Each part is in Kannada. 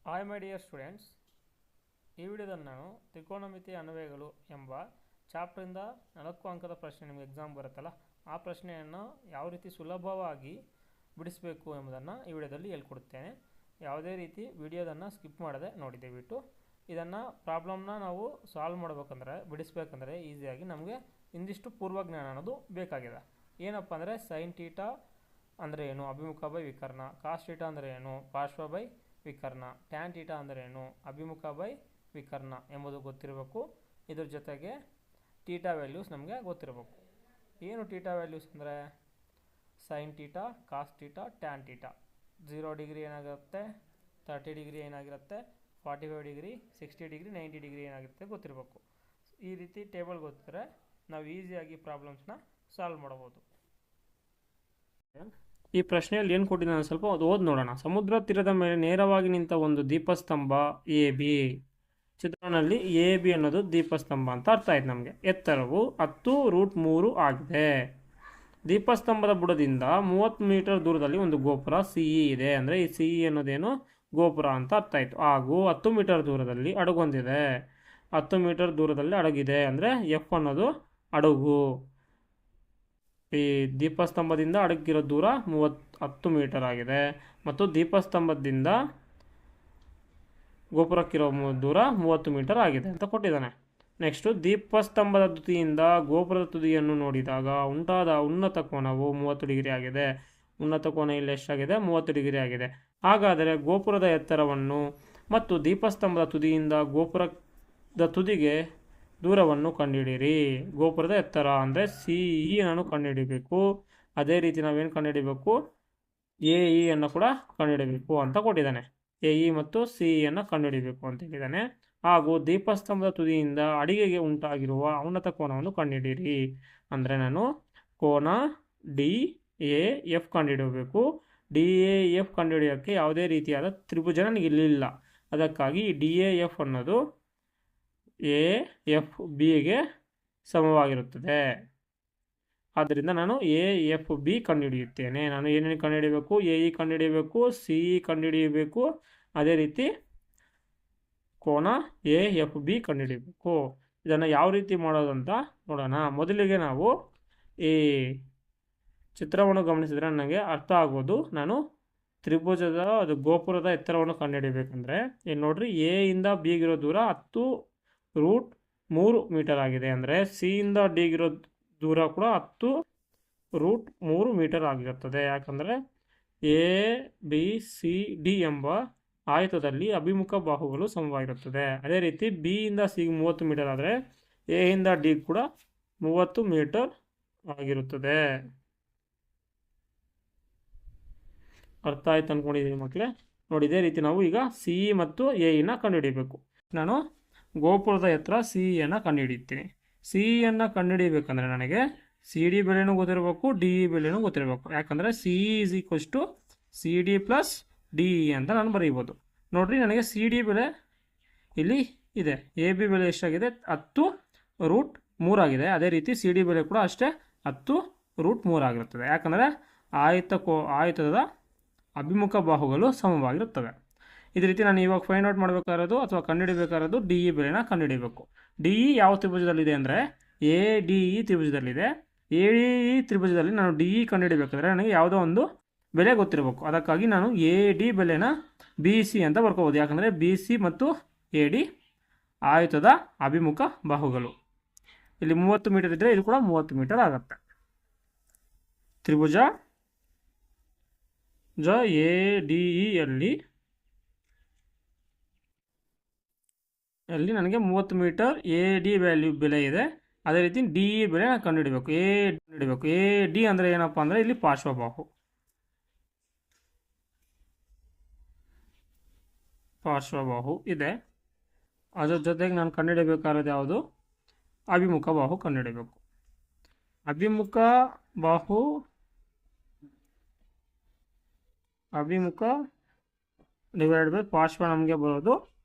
ಹಾಯ್ ಮೈ ಡಿಯರ್ ಸ್ಟೂಡೆಂಟ್ಸ್, ಈ ವಿಡಿಯೋದಲ್ಲಿ ನಾನು ತ್ರಿಕೋನಮಿತಿಯ ಅನ್ವಯಗಳು ಎಂಬ ಚಾಪ್ಟರಿಂದ 4 ಅಂಕದ ಪ್ರಶ್ನೆ ನಿಮಗೆ ಎಕ್ಸಾಮ್ ಬರುತ್ತಲ್ಲ, ಆ ಪ್ರಶ್ನೆಯನ್ನು ಯಾವ ರೀತಿ ಸುಲಭವಾಗಿ ಬಿಡಿಸಬೇಕು ಎಂಬುದನ್ನು ಈ ವಿಡಿಯೋದಲ್ಲಿ ಹೇಳ್ಕೊಡುತ್ತೇನೆ. ಯಾವುದೇ ರೀತಿ ವಿಡಿಯೋದನ್ನು ಸ್ಕಿಪ್ ಮಾಡದೆ ನೋಡಿ ದಯವಿಟ್ಟು. ಇದನ್ನು ಪ್ರಾಬ್ಲಮ್ನ ನಾವು ಸಾಲ್ವ್ ಮಾಡಬೇಕಂದ್ರೆ, ಬಿಡಿಸ್ಬೇಕಂದ್ರೆ ಈಸಿಯಾಗಿ ನಮಗೆ ಇಂದಿಷ್ಟು ಪೂರ್ವಜ್ಞಾನ ಅನ್ನೋದು ಬೇಕಾಗಿದೆ. ಏನಪ್ಪ ಅಂದರೆ ಸೈನ್ ಟೀಟಾ ಅಂದರೆ ಏನು, ಅಭಿಮುಖ ಬೈ ವಿಕರ್ಣ, ಕಾಸ್ ಟೀಟಾ ಅಂದರೆ ಏನು, ಪಾರ್ಶ್ವ ಬೈ ವಿಕರ್ಣ, ಟ್ಯಾನ್ ಟೀಟಾ ಅಂದರೆ ಏನು, ಅಭಿಮುಖ ಬೈ ವಿಕರ್ಣ ಎಂಬುದು ಗೊತ್ತಿರಬೇಕು. ಇದ್ರ ಜೊತೆಗೆ ಟೀಟಾ ವ್ಯಾಲ್ಯೂಸ್ ನಮಗೆ ಗೊತ್ತಿರಬೇಕು. ಏನು ಟೀಟಾ ವ್ಯಾಲ್ಯೂಸ್ ಅಂದರೆ sine theta, cos theta, tan theta. 0 degree ಏನಾಗಿರುತ್ತೆ, 30 ಡಿಗ್ರಿ ಏನಾಗಿರುತ್ತೆ, 45 ಡಿಗ್ರಿ, 60 ಡಿಗ್ರಿ, 90 ಡಿಗ್ರಿ ಏನಾಗಿರುತ್ತೆ ಗೊತ್ತಿರಬೇಕು. ಈ ರೀತಿ ಟೇಬಲ್ ಗೊತ್ತಿದ್ರೆ ನಾವು ಈಸಿಯಾಗಿ ಪ್ರಾಬ್ಲಮ್ಸ್ನ ಸಾಲ್ವ್ ಮಾಡ್ಬೋದು. ಈ ಪ್ರಶ್ನೆಯಲ್ಲಿ ಏನು ಕೊಟ್ಟಿದ್ದಾನೆ ಸ್ವಲ್ಪ ಓದಿ ನೋಡೋಣ. ಸಮುದ್ರ ತೀರದ ಮೇಲೆ ನೇರವಾಗಿ ನಿಂತ ಒಂದು ದೀಪಸ್ತಂಭ ಎ ಬಿ. ಚಿತ್ರದಲ್ಲಿ ಎ ಬಿ ಅನ್ನೋದು ದೀಪಸ್ತಂಭ ಅಂತ ಅರ್ಥ ಆಯ್ತು ನಮಗೆ. ಎತ್ತರವು 10√3 ಆಗಿದೆ. ದೀಪಸ್ತಂಭದ ಬುಡದಿಂದ 30 ಮೀಟರ್ ದೂರದಲ್ಲಿ ಒಂದು ಗೋಪುರ ಸಿ ಇ ಇದೆ. ಅಂದರೆ ಈ ಸಿ ಇ ಅನ್ನೋದೇನು ಗೋಪುರ ಅಂತ ಅರ್ಥ ಆಯಿತು. ಹಾಗೂ 10 ಮೀಟರ್ ದೂರದಲ್ಲಿ ಅಡಗೊಂದಿದೆ. 10 ಮೀಟರ್ ದೂರದಲ್ಲಿ ಅಡಗಿದೆ ಅಂದರೆ ಎಫ್ ಅನ್ನೋದು ಅಡಗು. ಈ ದೀಪಸ್ತಂಭದಿಂದ ಅಡಗಿರೋ ದೂರ 10 ಮೀಟರ್ ಆಗಿದೆ ಮತ್ತು ದೀಪಸ್ತಂಭದಿಂದ ಗೋಪುರಕ್ಕಿರೋ ದೂರ 30 ಮೀಟರ್ ಆಗಿದೆ ಅಂತ ಕೊಟ್ಟಿದ್ದಾನೆ. ನೆಕ್ಸ್ಟು ದೀಪಸ್ತಂಭದ ತುದಿಯಿಂದ ಗೋಪುರದ ತುದಿಯನ್ನು ನೋಡಿದಾಗ ಉಂಟಾದ ಉನ್ನತ ಕೋನವು 30 ಡಿಗ್ರಿ ಆಗಿದೆ. ಉನ್ನತ ಕೋನ ಇಲ್ಲಿ ಎಷ್ಟಾಗಿದೆ, 30 ಡಿಗ್ರಿ ಆಗಿದೆ. ಹಾಗಾದರೆ ಗೋಪುರದ ಎತ್ತರವನ್ನು ಮತ್ತು ದೀಪಸ್ತಂಭದ ತುದಿಯಿಂದ ಗೋಪುರದ ತುದಿಗೆ ದೂರವನ್ನು ಕಂಡುಹಿಡಿಯಿರಿ. ಗೋಪುರದ ಎತ್ತರ ಅಂದರೆ ಸಿ ಇ ನಾನು ಕಂಡುಹಿಡಿಬೇಕು. ಅದೇ ರೀತಿ ನಾವೇನು ಕಂಡುಹಿಡಿಬೇಕು, ಎ ಇ ಅನ್ನು ಕೂಡ ಕಂಡುಹಿಡಬೇಕು ಅಂತ ಕೊಟ್ಟಿದ್ದಾನೆ. ಎ ಇ ಮತ್ತು ಸಿ ಇಯನ್ನು ಕಂಡುಹಿಡಿಬೇಕು ಅಂತ ಹೇಳಿದ್ದಾನೆ. ಹಾಗೂ ದೀಪಸ್ತಂಭದ ತುದಿಯಿಂದ ಅಡಿಗೆಗೆ ಉಂಟಾಗಿರುವ ಉನ್ನತ ಕೋನವನ್ನು ಕಂಡುಹಿಡಿಯಿರಿ. ಅಂದರೆ ನಾನು ಕೋನ ಡಿ ಎ ಎಫ್ ಕಂಡುಹಿಡಬೇಕು. ಡಿ ಎ ಎಫ್ ಕಂಡುಹಿಡಿಯೋಕ್ಕೆ ಯಾವುದೇ ರೀತಿಯಾದ ತ್ರಿಭುಜ ನನಗಿಲ್ಲ. ಅದಕ್ಕಾಗಿ ಡಿ ಎ ಎಫ್ ಅನ್ನೋದು ಎ ಎಫ್ ಬಿಗೆ ಸಮವಾಗಿರುತ್ತದೆ. ಆದ್ದರಿಂದ ನಾನು ಎ ಎಫ್ ಬಿ ಕಂಡುಹಿಡಿಯುತ್ತೇನೆ. ನಾನು ಏನೇನು ಕಂಡುಹಿಡಿಯಬೇಕು, ಎ ಇ ಕಂಡುಹಿಡಿಯಬೇಕು, ಸಿ ಇ ಕಂಡುಹಿಡಿಯಬೇಕು, ಅದೇ ರೀತಿ ಕೋನ ಎ ಎಫ್ ಬಿ ಕಂಡುಹಿಡಿಯಬೇಕು. ಇದನ್ನು ಯಾವ ರೀತಿ ಮಾಡೋದು ಅಂತ ನೋಡೋಣ. ಮೊದಲಿಗೆ ನಾವು ಈ ಚಿತ್ರವನ್ನು ಗಮನಿಸಿದರೆ ನನಗೆ ಅರ್ಥ ಆಗೋದು, ನಾನು ತ್ರಿಭುಜದ ಅದು ಗೋಪುರದ ಎತ್ತರವನ್ನು ಕಂಡುಹಿಡಿಯಬೇಕಂದ್ರೆ ಏನು ನೋಡ್ರಿ, ಎ ಇಂದ ಬಿಗಿರೋ ದೂರ 10√3 ಮೀಟರ್ ಆಗಿದೆ. ಅಂದರೆ ಸಿ ಇಂದ ಡಿಗಿರೋ ದೂರ ಕೂಡ 10√3 ಮೀಟರ್ ಆಗಿರುತ್ತದೆ. ಯಾಕಂದರೆ ಎ ಬಿ ಸಿ ಡಿ ಎಂಬ ಆಯತದಲ್ಲಿ ಅಭಿಮುಖ ಬಾಹುಗಳು ಸಮವಾಗಿರುತ್ತದೆ. ಅದೇ ರೀತಿ ಬಿ ಇಂದ ಸಿ 30 ಮೀಟರ್ ಆದರೆ ಎ ಇಂದ ಡಿ ಕೂಡ 30 ಮೀಟರ್ ಆಗಿರುತ್ತದೆ. ಅರ್ಥ ಆಯ್ತು ಅಂದ್ಕೊಂಡಿದ್ದೀನಿ ಮಕ್ಕಳೇ. ನೋಡಿ, ಇದೇ ರೀತಿ ನಾವು ಈಗ ಸಿ ಇ ಮತ್ತು ಎ ಇನ ಕಂಡುಹಿಡಿಯಬೇಕು. ನಾನು ಗೋಪುರದ ಎತ್ತರ ಸಿ ಇಯನ್ನು ಕಂಡುಹಿಡಿಯುತ್ತೀನಿ. ಸಿ ಇಯನ್ನು ಕಂಡುಹಿಡಿಯಬೇಕಂದ್ರೆ ನನಗೆ ಸಿ ಡಿ ಬೆಲೆನೂ ಗೊತ್ತಿರಬೇಕು, ಡಿ ಇ ಬೆಲೆನೂ ಗೊತ್ತಿರಬೇಕು. ಯಾಕಂದರೆ C E is equals to C D plus D E ಅಂತ ನಾನು ಬರೀಬೋದು. ನೋಡಿರಿ, ನನಗೆ ಸಿ ಡಿ ಬೆಲೆ ಇಲ್ಲಿ ಇದೆ. ಎ ಬಿ ಬೆಲೆ ಎಷ್ಟಾಗಿದೆ, 10√3 ಆಗಿದೆ. ಅದೇ ರೀತಿ ಸಿ ಡಿ ಬೆಲೆ ಕೂಡ ಅಷ್ಟೇ 10√3 ಆಗಿರುತ್ತದೆ. ಯಾಕಂದರೆ ಆಯತದ ಅಭಿಮುಖ ಬಾಹುಗಳು ಸಮವಾಗಿರುತ್ತವೆ. ಇದೇ ರೀತಿ ನಾನು ಇವಾಗ ಫೈಂಡ್ ಔಟ್ ಮಾಡಬೇಕಾಗಿರೋದು ಅಥವಾ ಕಂಡುಹಿಡಬೇಕಾಗಿರೋದು ಡಿ ಇ ಬೆಲೆನ ಕಂಡುಹಿಡಬೇಕು. ಡಿ ಇ ಯಾವ ತ್ರಿಭುಜದಲ್ಲಿದೆ ಅಂದರೆ ಎ ಡಿ ಇ ತ್ರಿಭುಜದಲ್ಲಿದೆ. ಎ ಡಿ ಇ ತ್ರಿಭುಜದಲ್ಲಿ ನಾನು ಡಿ ಇ ಕಂಡುಹಿಡಬೇಕಾದ್ರೆ ನನಗೆ ಯಾವುದೋ ಒಂದು ಬೆಲೆ ಗೊತ್ತಿರಬೇಕು. ಅದಕ್ಕಾಗಿ ನಾನು ಎ ಡಿ ಬೆಲೆನ ಬಿ ಸಿ ಅಂತ ಬರ್ಕೋಬೋದು. ಯಾಕಂದರೆ ಬಿ ಸಿ ಮತ್ತು ಎ ಡಿ ಆಯತದ ಅಭಿಮುಖ ಬಾಹುಗಳು. ಇಲ್ಲಿ 30 ಮೀಟರ್ ಇದ್ದರೆ ಇದು ಕೂಡ 30 ಮೀಟರ್ ಆಗುತ್ತೆ. ತ್ರಿಭುಜ ಎ ಡಿ ಇ ಅಲ್ಲಿ ನನಗೆ 30 ಮೀಟರ್ ಎ ಡಿ ವ್ಯಾಲ್ಯೂ ಬೆಲೆ ಇದೆ. ಅದೇ ರೀತಿ ಡಿ ಇ ಬೆಲೆ ನಾನು ಕಂಡುಹಿಡಬೇಕು. ಎ ಡಿ ಅಂದರೆ ಏನಪ್ಪ ಅಂದರೆ ಇಲ್ಲಿ ಪಾರ್ಶ್ವಬಾಹು ಇದೆ. ಅದರ ಜೊತೆಗೆ ನಾನು ಕಂಡುಹಿಡಬೇಕಾಗಿರೋದು ಯಾವುದು, ಅಭಿಮುಖ ಬಾಹು ಕಂಡುಹಿಡಬೇಕು. ಅಭಿಮುಖ ಡಿವೈಡ್ ಬೈ ಪಾರ್ಶ್ವ ನಮಗೆ ಬರೋದು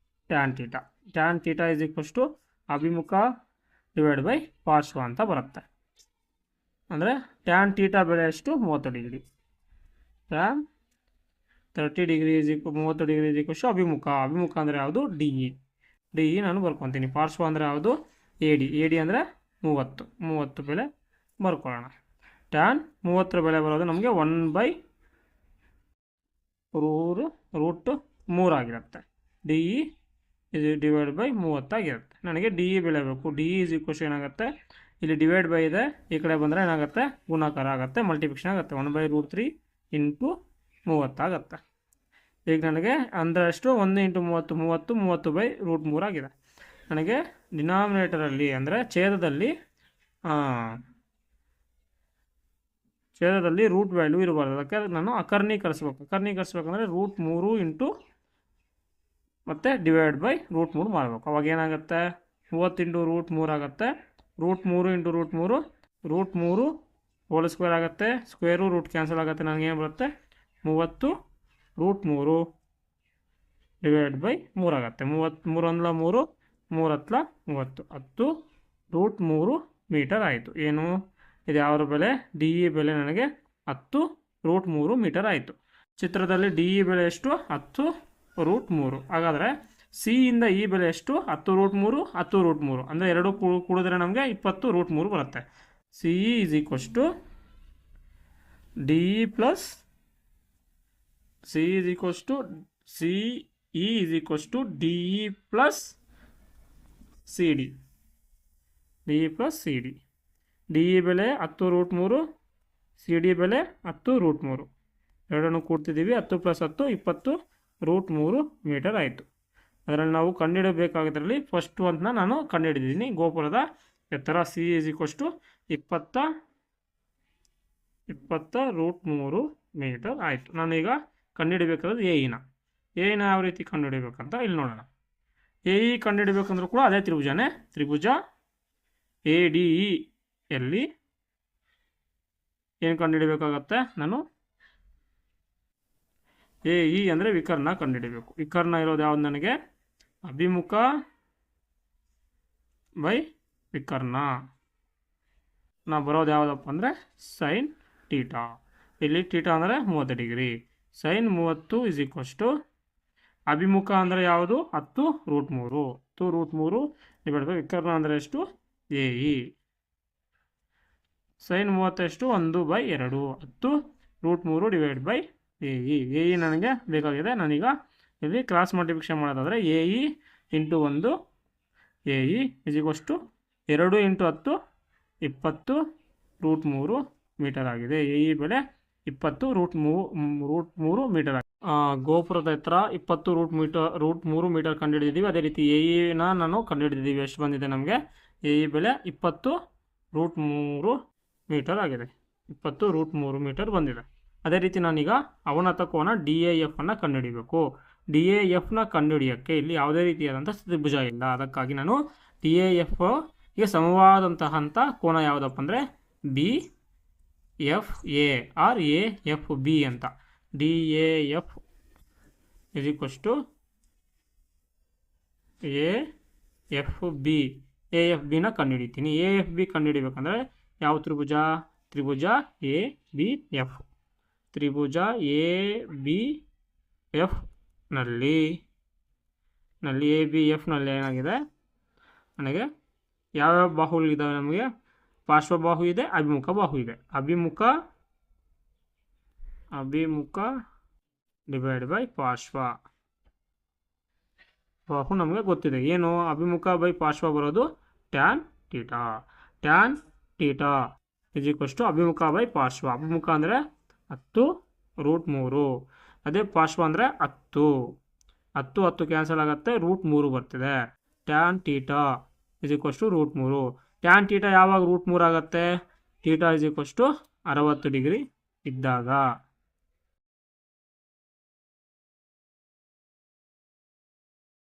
tan theta. Tan theta is equals to ಅಭಿಮುಖ ಡಿವೈಡ್ ಬೈ ಪಾರ್ಶ್ವ ಅಂತ ಬರುತ್ತೆ. ಅಂದರೆ ಟ್ಯಾನ್ ಟೀಟಾ ಬೆಲೆ ಎಷ್ಟು, 30 degree. Tan 30 degree is 30 degree is equal to ಅಭಿಮುಖ. ಅಭಿಮುಖ ಅಂದರೆ ಯಾವುದು? ಡಿ ಇ ನಾನು ಬರ್ಕೊತೀನಿ. ಪಾರ್ಶ್ವ ಅಂದರೆ ಯಾವುದು? ಎ ಡಿ ಅಂದರೆ 30 ಬೆಲೆ ಬರ್ಕೊಳ್ಳೋಣ. ಟ್ಯಾನ್ 30 ಬೆಲೆ ಬರೋದು ನಮಗೆ 1/√3 ಆಗಿರುತ್ತೆ. ಡಿ ಇ ಇದು ಡಿವೈಡ್ ಬೈ 30 ಆಗಿರುತ್ತೆ. ನನಗೆ ಡಿ ಇ ಬೆಲೆ ಬೇಕು. D E is equal to ಏನಾಗುತ್ತೆ? ಇಲ್ಲಿ ಡಿವೈಡ್ ಬೈ ಇದೆ, ಈ ಕಡೆ ಬಂದರೆ ಏನಾಗುತ್ತೆ? ಗುಣಾಕಾರ ಆಗುತ್ತೆ, ಮಲ್ಟಿಪ್ಲಿಕೇಶನ್ ಆಗುತ್ತೆ. 1/√3 ಇಂಟು 30 ಆಗುತ್ತೆ. ಈಗ ನನಗೆ ಅಂದರೆ ಎಷ್ಟು? 1 ಇಂಟು 30 30/√3 ಆಗಿದೆ. ನನಗೆ ಡಿನಾಮಿನೇಟರಲ್ಲಿ ಅಂದರೆ ಛೇದದಲ್ಲಿ ರೂಟ್ ವ್ಯಾಲ್ಯೂ ಇರಬಾರ್ದು. ಅದಕ್ಕೆ ನಾನು ಅಕರ್ಣೀಕರಿಸ್ಬೇಕಂದ್ರೆ √3 ಇಂಟು ಮತ್ತು ಡಿವೈಡ್ ಬೈ √3 ಮಾಡಬೇಕು. ಅವಾಗ ಏನಾಗುತ್ತೆ? 30 ಇಂಟು √3 ಆಗುತ್ತೆ. √3 ಇಂಟು √3 ಹೋಲ್ ಸ್ಕ್ವೇರ್ ಆಗುತ್ತೆ. ಸ್ಕ್ವೇರು ರೂಟ್ ಕ್ಯಾನ್ಸಲ್ ಆಗುತ್ತೆ. ನನಗೇನು ಬರುತ್ತೆ? 30√3 ಡಿವೈಡ್ ಬೈ 3 ಆಗುತ್ತೆ. 3 1 3 3 10 10√3 ಮೀಟರ್ ಆಯಿತು. ಏನು ಇದು? ಯಾವ ಬೆಲೆ? ಡಿ ಇ ಬೆಲೆ ನನಗೆ 10√3 ಮೀಟರ್ ಆಯಿತು. ಚಿತ್ರದಲ್ಲಿ ಡಿ ಇ ಬೆಲೆ ಎಷ್ಟು? 10√3. ಹಾಗಾದರೆ ಸಿ ಇಂದ ಈ ಬೆಲೆ ಎಷ್ಟು? 10√3 10√3 ಅಂದರೆ ಎರಡು ಕೂಡಿದ್ರೆ ನಮಗೆ 20√3 ಬರುತ್ತೆ. C E is equals to D E plus C is equals to C E is equals to D E plus C D. D E plus C D. D E ಬೆಲೆ 10√3, ಸಿ ಡಿ ಬೆಲೆ 10√3. ಎರಡನ್ನು ಕೂಡ್ತಿದ್ದೀವಿ. 10 + 10 20√3 ಮೀಟರ್ ಆಯಿತು. ಅದರಲ್ಲಿ ನಾವು ಕಂಡುಹಿಡಬೇಕಾಗಿದ್ರಲ್ಲಿ ಫಸ್ಟ್ ಒಂದನ್ನ ನಾನು ಕಂಡುಹಿಡಿದಿದ್ದೀನಿ. ಗೋಪುರದ ಎತ್ತರ C is equals to 20√3 metre ಆಯಿತು. ನಾನೀಗ ಕಂಡುಹಿಡಬೇಕಾದ್ರೆ ಎ ಇನ ಯಾವ ರೀತಿ ಕಂಡುಹಿಡಬೇಕಂತ ಇಲ್ಲಿ ನೋಡೋಣ. ಎ ಇ ಕಂಡುಹಿಡಬೇಕಂದ್ರೂ ಕೂಡ ಅದೇ ತ್ರಿಭುಜನೇ. ತ್ರಿಭುಜ ಎ ಡಿ ಇ ಯಲ್ಲಿ ಏನು ಕಂಡುಹಿಡಬೇಕಾಗತ್ತೆ? ನಾನು ಎ ಇ ಅಂದರೆ ವಿಕರ್ಣ ಕಂಡುಹಿಡಬೇಕು. ವಿಕರ್ಣ ಇರೋದು ಯಾವ್ದು ನನಗೆ? ಅಭಿಮುಖ ಬೈ ವಿಕರ್ಣ. ನಾವು ಬರೋದು ಯಾವುದಪ್ಪ ಅಂದರೆ ಸೈನ್ ಟೀಟಾ. ಇಲ್ಲಿ ಟೀಟಾ ಅಂದರೆ 30 degree. Sine 30 is equals to ಅಭಿಮುಖ ಅಂದರೆ ಯಾವುದು? 10√3. 10√3 ಡಿವೈಡ್ ಬೈ ವಿಕರ್ಣ ಅಂದರೆ ಎಷ್ಟು? A E. ಸೈನ್ 30 ಎಷ್ಟು? 1/2. 10√3 ಡಿವೈಡ್ ಬೈ ಎ ಇ ನನಗೆ ಬೇಕಾಗಿದೆ. ನಾನೀಗ ಇಲ್ಲಿ ಕ್ರಾಸ್ ಮಲ್ಟಿಪ್ಲಿಕೇಶನ್ ಮಾಡೋದಾದರೆ A E into 1 A E is equals to 2 into 10 20√3 metre ಆಗಿದೆ. ಎ ಇ ಬೆಲೆ 20√3 ಮೀಟರ್ ಆಗಿದೆ. ಗೋಪುರದ ಎತ್ತರ 20√3 ಮೀಟರ್ ಕಂಡುಹಿಡಿದಿದ್ದೀವಿ. ಅದೇ ರೀತಿ ಎ ಇನ ನಾನು ಕಂಡುಹಿಡಿದಿದ್ದೀವಿ. ಎಷ್ಟು ಬಂದಿದೆ ನಮಗೆ? ಎ ಇ ಬೆಲೆ 20√3 ಮೀಟರ್ ಆಗಿದೆ. 20√3 ಮೀಟರ್ ಬಂದಿದೆ. ಅದೇ ರೀತಿ ನಾನೀಗ ಅವನತ ಕೋನ ಡಿ ಎ ಎಫ್ ಅನ್ನು ಕಂಡುಹಿಡಿಬೇಕು. ಡಿ ಎ ಎಫ್ನ ಕಂಡುಹಿಡಿಯೋಕ್ಕೆ ಇಲ್ಲಿ ಯಾವುದೇ ರೀತಿಯಾದಂಥ ತ್ರಿಭುಜ ಇಲ್ಲ. ಅದಕ್ಕಾಗಿ ನಾನು ಡಿ ಎ ಎಫ್ಗೆ ಸಮವಾದಂತಹ ಕೋನ ಯಾವುದಪ್ಪ ಅಂದರೆ B F A R A F B ಅಂತ. D A F is equals to A F B. A F ಬಿನ ಕಂಡುಹಿಡಿತೀನಿ. ಎ ಎಫ್ ಬಿ ಕಂಡುಹಿಡಿಬೇಕಂದ್ರೆ ಯಾವ ತ್ರಿಭುಜ? ತ್ರಿಭುಜ ಎ ಬಿ ಎಫ್. ತ್ರಿಭುಜ ಎ ಬಿ ಎಫ್ ನಲ್ಲಿ ಎ ಬಿ ಎಫ್ನಲ್ಲಿ ಏನಾಗಿದೆ? ನನಗೆ ಯಾವ್ಯಾವ ಬಾಹುಗಳಿದ್ದಾವೆ? ನಮಗೆ ಪಾರ್ಶ್ವಬಾಹು ಇದೆ, ಅಭಿಮುಖ ಬಾಹು ಇದೆ. ಅಭಿಮುಖ ಡಿವೈಡ್ ಬೈ ಪಾರ್ಶ್ವ ಬಾಹು ನಮಗೆ ಗೊತ್ತಿದೆ. ಏನು? ಅಭಿಮುಖ ಬೈ ಪಾರ್ಶ್ವ ಬರೋದು tan theta. Tan theta is equals to ಅಭಿಮುಖ ಬೈ ಪಾರ್ಶ್ವ. ಅಭಿಮುಖ ಅಂದರೆ 10√3. ಅದೇ ಪಾರ್ಶ್ವ ಅಂದರೆ 10 ಕ್ಯಾನ್ಸಲ್ ಆಗುತ್ತೆ. √3 ಬರ್ತಿದೆ. Tan theta is equals to √3. Tan theta ಯಾವಾಗ √3 ಆಗುತ್ತೆ? Theta is equals to 60 degree ಇದ್ದಾಗ.